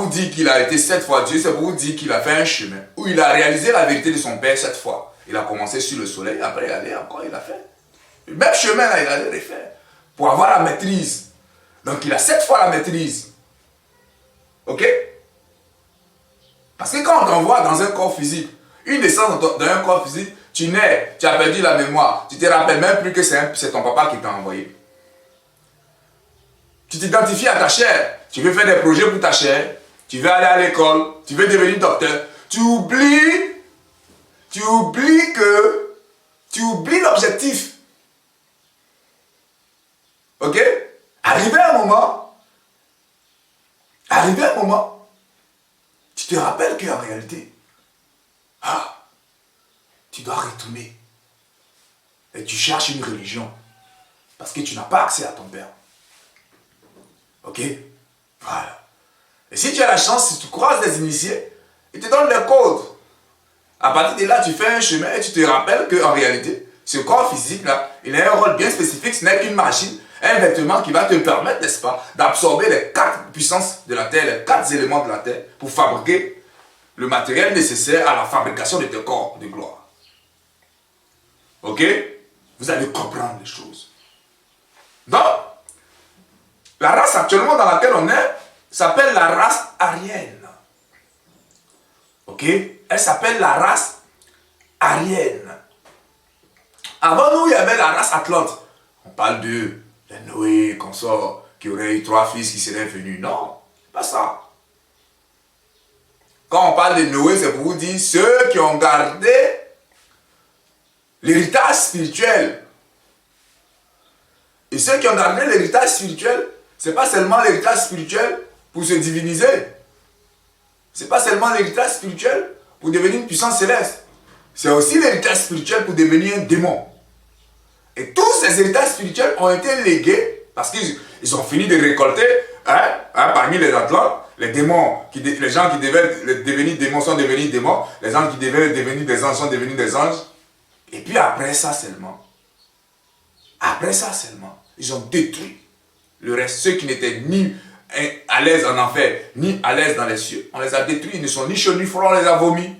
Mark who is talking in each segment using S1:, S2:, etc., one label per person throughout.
S1: vous dire qu'il a été 7 fois Dieu, c'est pour vous dire qu'il a fait un chemin où il a réalisé la vérité de son Père 7 fois. Il a commencé sur le soleil, après il allait encore, il a fait. Le même chemin là, il allait refaire. Pour avoir la maîtrise. Donc il a 7 fois la maîtrise. Ok? Parce que quand on t'envoie dans un corps physique, une naissance dans un corps physique, tu nais, tu as perdu la mémoire, tu te rappelles même plus que c'est ton papa qui t'a envoyé. Tu t'identifies à ta chair, tu veux faire des projets pour ta chair, tu veux aller à l'école, tu veux devenir docteur, tu oublies l'objectif. Ok? Arrivé un moment, tu te rappelles qu'en réalité, tu dois retourner. Et tu cherches une religion. Parce que tu n'as pas accès à ton Père. Ok? Voilà. Et si tu as la chance, si tu croises des initiés, ils te donnent les codes. À partir de là, tu fais un chemin et tu te rappelles qu'en réalité, ce corps physique-là, il a un rôle bien spécifique. Ce n'est qu'une machine, un vêtement qui va te permettre, n'est-ce pas, d'absorber les 4 puissances de la Terre, les 4 éléments de la Terre, pour fabriquer le matériel nécessaire à la fabrication de tes corps de gloire. Ok? Vous allez comprendre les choses. Donc, la race actuellement dans laquelle on est s'appelle la race aryenne. Ok? Elle s'appelle la race aryenne. Avant nous, il y avait la race atlante. On parle de Noé, consort, qui aurait eu 3 fils qui seraient venus. Non, c'est pas ça. Quand on parle de Noé, c'est pour vous dire ceux qui ont gardé l'héritage spirituel. Et ceux qui ont gardé l'héritage spirituel, ce n'est pas seulement l'héritage spirituel pour se diviniser. Ce n'est pas seulement l'héritage spirituel pour devenir une puissance céleste. C'est aussi l'héritage spirituel pour devenir un démon. Et tous ces héritages spirituels ont été légués parce qu'ils ont fini de récolter parmi les Atlantes, les démons, les gens qui devaient devenir démons sont devenus démons, les gens qui devaient devenir des anges sont devenus des anges. Et puis après ça seulement, ils ont détruit le reste. Ceux qui n'étaient ni à l'aise en enfer, ni à l'aise dans les cieux, on les a détruits, ils ne sont ni chauds ni froids, on les a vomis.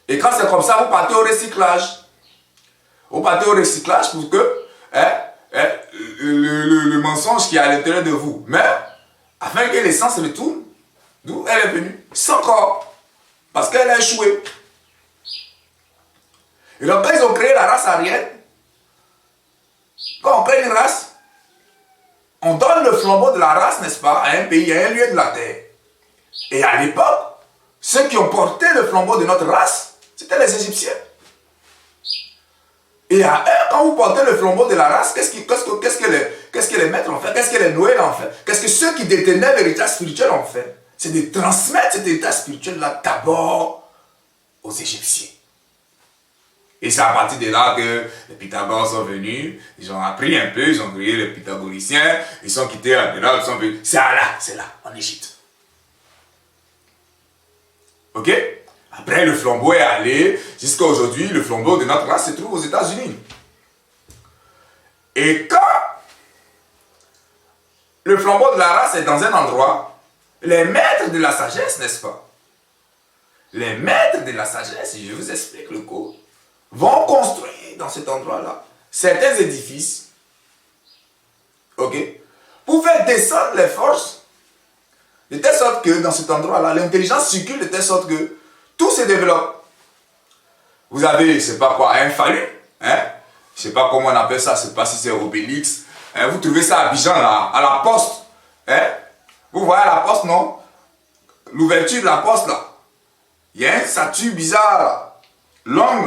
S1: Et quand c'est comme ça, vous partez au recyclage. Vous partez au recyclage pour que le mensonge qui est à l'intérieur de vous meure, afin que l'essence retourne d'où elle est venue, sans corps, parce qu'elle a échoué. Et donc quand ils ont créé la race aryenne, quand on crée une race, on donne le flambeau de la race, n'est-ce pas, à un pays, à un lieu de la terre. Et à l'époque, ceux qui ont porté le flambeau de notre race, c'était les Égyptiens. Et à eux, quand vous portez le flambeau de la race, qu'est-ce que les maîtres ont fait? Qu'est-ce que les Noël ont fait? Qu'est-ce que ceux qui détenaient l'héritage spirituel ont fait? C'est de transmettre cet héritage spirituel-là d'abord aux Égyptiens. Et c'est à partir de là que les Pythagoras sont venus, ils ont appris un peu, ils ont créé les pythagoriciens, ils sont quittés là-dedans, ils sont venus. C'est là, en Égypte. Ok? Après, le flambeau est allé, jusqu'à aujourd'hui, le flambeau de notre race se trouve aux États-Unis. Et quand le flambeau de la race est dans un endroit, les maîtres de la sagesse, n'est-ce pas? Les maîtres de la sagesse, si je vous explique le code, vont construire dans cet endroit-là certains édifices, ok, pour faire descendre les forces, de telle sorte que dans cet endroit-là, l'intelligence circule de telle sorte que tout se développe. Vous avez, je ne sais pas quoi, un phallus, je ne sais pas comment on appelle ça, je ne sais pas si c'est Obélix, vous trouvez ça à Abidjan, là, à la poste, vous voyez la poste, non? L'ouverture de la poste, là, il y a une statue bizarre, là, longue, là.